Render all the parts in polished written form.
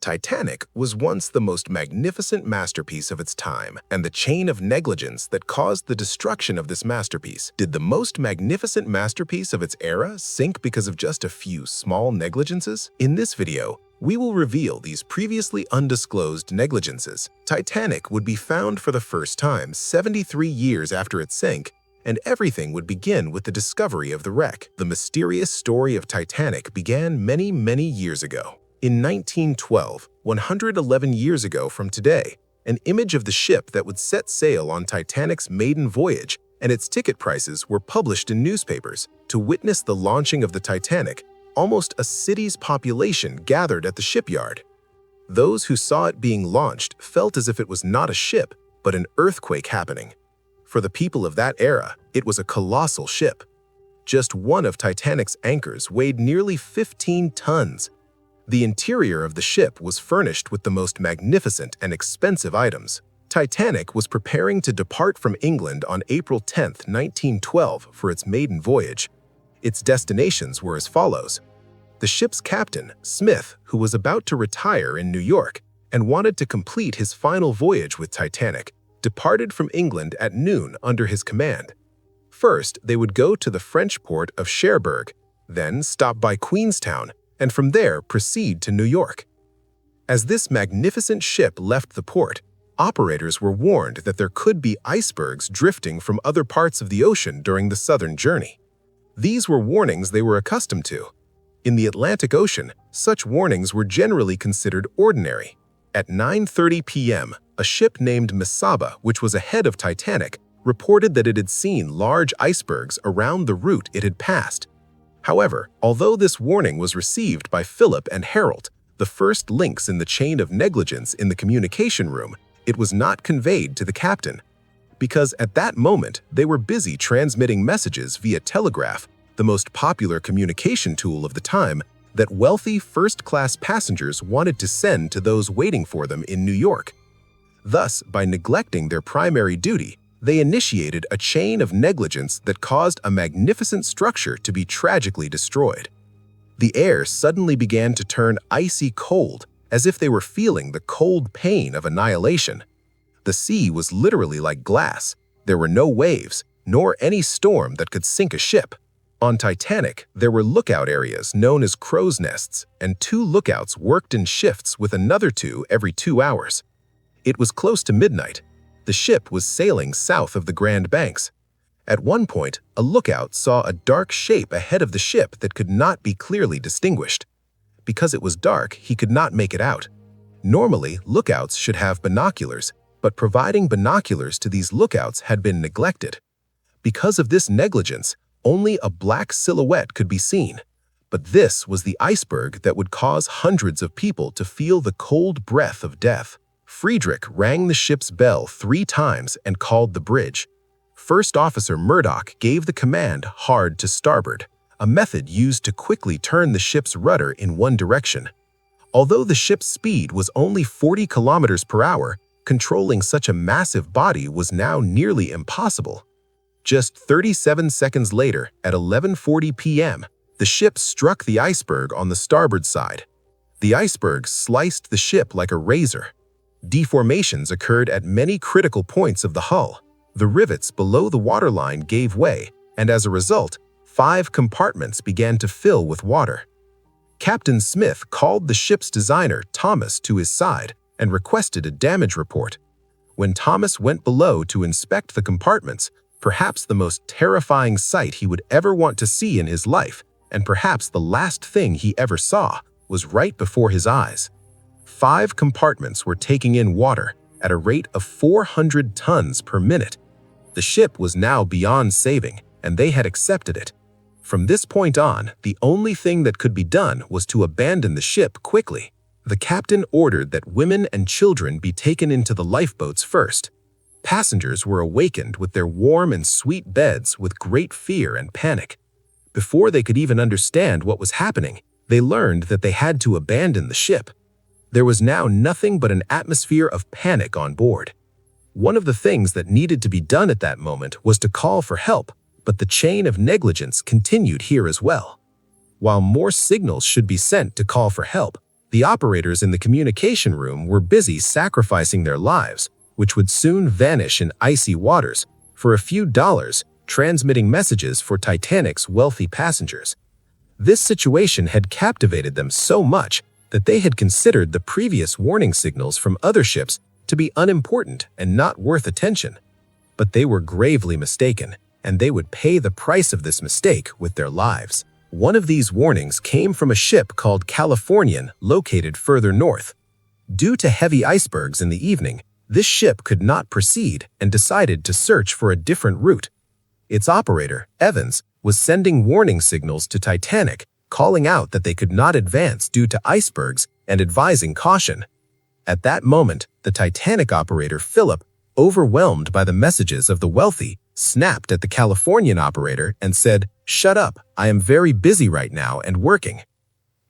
Titanic was once the most magnificent masterpiece of its time, and the chain of negligence that caused the destruction of this masterpiece. Did the most magnificent masterpiece of its era sink because of just a few small negligences? In this video, we will reveal these previously undisclosed negligences. Titanic would be found for the first time 73 years after it sank, and everything would begin with the discovery of the wreck. The mysterious story of Titanic began many years ago. In 1912, 111 years ago from today, an image of the ship that would set sail on Titanic's maiden voyage and its ticket prices were published in newspapers. To witness the launching of the Titanic, almost a city's population gathered at the shipyard. Those who saw it being launched felt as if it was not a ship, but an earthquake happening. For the people of that era, it was a colossal ship. Just one of Titanic's anchors weighed nearly 15 tons. The interior of the ship was furnished with the most magnificent and expensive items. Titanic was preparing to depart from England on April 10, 1912 for its maiden voyage. Its destinations were as follows. The ship's captain, Smith, who was about to retire in New York and wanted to complete his final voyage with Titanic, departed from England at noon under his command. First, they would go to the French port of Cherbourg, then stop by Queenstown, and from there proceed to New York. As this magnificent ship left the port, operators were warned that there could be icebergs drifting from other parts of the ocean during the southern journey. These were warnings they were accustomed to. In the Atlantic Ocean, such warnings were generally considered ordinary. At 9:30 p.m., a ship named Mesaba, which was ahead of Titanic, reported that it had seen large icebergs around the route it had passed. However, although this warning was received by Philip and Harold, the first links in the chain of negligence in the communication room, it was not conveyed to the captain. Because at that moment, they were busy transmitting messages via telegraph, the most popular communication tool of the time that wealthy first-class passengers wanted to send to those waiting for them in New York. Thus, by neglecting their primary duty, they initiated a chain of negligence that caused a magnificent structure to be tragically destroyed. The air suddenly began to turn icy cold, as if they were feeling the cold pain of annihilation. The sea was literally like glass. There were no waves, nor any storm that could sink a ship. On Titanic, there were lookout areas known as crow's nests, and 2 lookouts worked in shifts with another 2 every 2 hours. It was close to midnight. The ship was sailing south of the Grand Banks. At one point, a lookout saw a dark shape ahead of the ship that could not be clearly distinguished. Because it was dark, he could not make it out. Normally, lookouts should have binoculars, but providing binoculars to these lookouts had been neglected. Because of this negligence, only a black silhouette could be seen. But this was the iceberg that would cause hundreds of people to feel the cold breath of death. Friedrich rang the ship's bell 3 times and called the bridge. First Officer Murdoch gave the command hard to starboard, a method used to quickly turn the ship's rudder in one direction. Although the ship's speed was only 40 kilometers per hour, controlling such a massive body was now nearly impossible. Just 37 seconds later, at 11:40 p.m., the ship struck the iceberg on the starboard side. The iceberg sliced the ship like a razor. Deformations occurred at many critical points of the hull. The rivets below the waterline gave way, and as a result, 5 compartments began to fill with water. Captain Smith called the ship's designer, Thomas, to his side and requested a damage report. When Thomas went below to inspect the compartments, perhaps the most terrifying sight he would ever want to see in his life, and perhaps the last thing he ever saw, was right before his eyes. 5 compartments were taking in water at a rate of 400 tons per minute. The ship was now beyond saving, and they had accepted it. From this point on, the only thing that could be done was to abandon the ship quickly. The captain ordered that women and children be taken into the lifeboats first. Passengers were awakened with their warm and sweet beds with great fear and panic. Before they could even understand what was happening, they learned that they had to abandon the ship. There was now nothing but an atmosphere of panic on board. One of the things that needed to be done at that moment was to call for help, but the chain of negligence continued here as well. While more signals should be sent to call for help, The operators in the communication room were busy sacrificing their lives, which would soon vanish in icy waters, for a few dollars, transmitting messages for Titanic's wealthy passengers. This situation had captivated them so much that they had considered the previous warning signals from other ships to be unimportant and not worth attention. But they were gravely mistaken, and they would pay the price of this mistake with their lives. One of these warnings came from a ship called Californian, located further north. Due to heavy icebergs in the evening, this ship could not proceed and decided to search for a different route. Its operator, Evans, was sending warning signals to Titanic, calling out that they could not advance due to icebergs and advising caution. At that moment, the Titanic operator, Philip, overwhelmed by the messages of the wealthy, snapped at the Californian operator and said, "Shut up, I am very busy right now and working."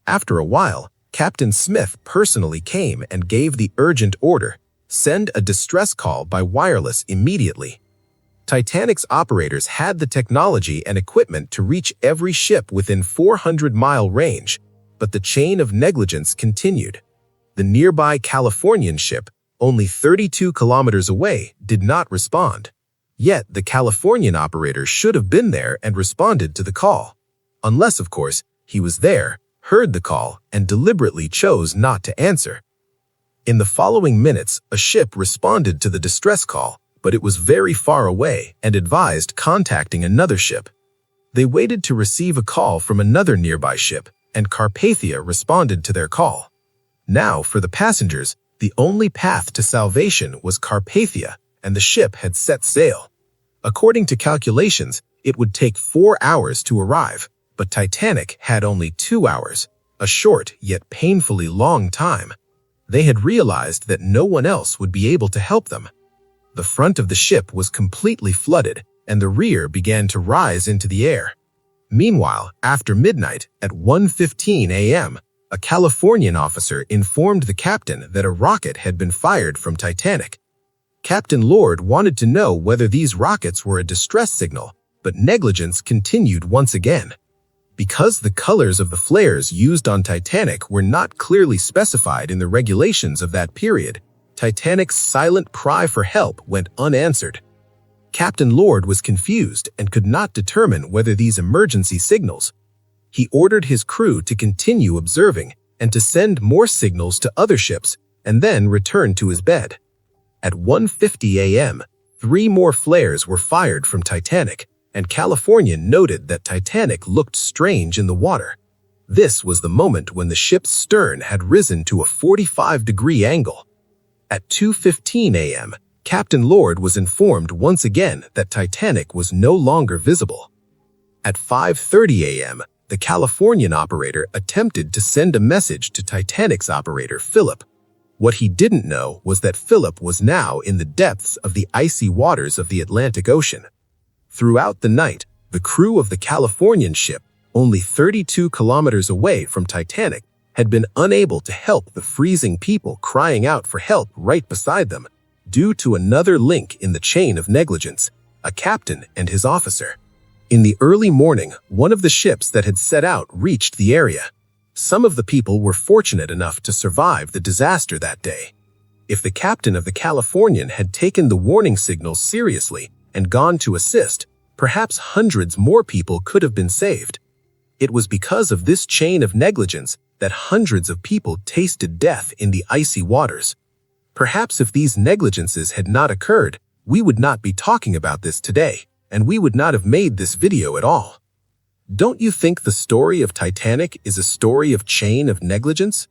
After a while, Captain Smith personally came and gave the urgent order, "Send a distress call by wireless immediately." Titanic's operators had the technology and equipment to reach every ship within 400-mile range, but the chain of negligence continued. The nearby Californian ship, only 32 kilometers away, did not respond. Yet the Californian operator should have been there and responded to the call. Unless, of course, he was there, heard the call, and deliberately chose not to answer. In the following minutes, a ship responded to the distress call, but it was very far away and advised contacting another ship. They waited to receive a call from another nearby ship, and Carpathia responded to their call. Now, for the passengers, the only path to salvation was Carpathia, and the ship had set sail. According to calculations, it would take 4 hours to arrive, but Titanic had only 2 hours, a short yet painfully long time. They had realized that no one else would be able to help them. The front of the ship was completely flooded, and the rear began to rise into the air. Meanwhile, after midnight, at 1:15 a.m., a Californian officer informed the captain that a rocket had been fired from Titanic. Captain Lord wanted to know whether these rockets were a distress signal, but negligence continued once again. Because the colors of the flares used on Titanic were not clearly specified in the regulations of that period, Titanic's silent cry for help went unanswered. Captain Lord was confused and could not determine whether these emergency signals. He ordered his crew to continue observing and to send more signals to other ships and then return to his bed. At 1:50 a.m., 3 more flares were fired from Titanic, and California noted that Titanic looked strange in the water. This was the moment when the ship's stern had risen to a 45-degree angle. At 2:15 a.m., Captain Lord was informed once again that Titanic was no longer visible. At 5:30 a.m., the Californian operator attempted to send a message to Titanic's operator, Philip. What he didn't know was that Philip was now in the depths of the icy waters of the Atlantic Ocean. Throughout the night, the crew of the Californian ship, only 32 kilometers away from Titanic, had been unable to help the freezing people crying out for help right beside them, due to another link in the chain of negligence, a captain and his officer. In the early morning, one of the ships that had set out reached the area. Some of the people were fortunate enough to survive the disaster that day. If the captain of the Californian had taken the warning signals seriously and gone to assist, perhaps hundreds more people could have been saved. It was because of this chain of negligence that hundreds of people tasted death in the icy waters. Perhaps if these negligences had not occurred, we would not be talking about this today, and we would not have made this video at all. Don't you think the story of Titanic is a story of chain of negligence?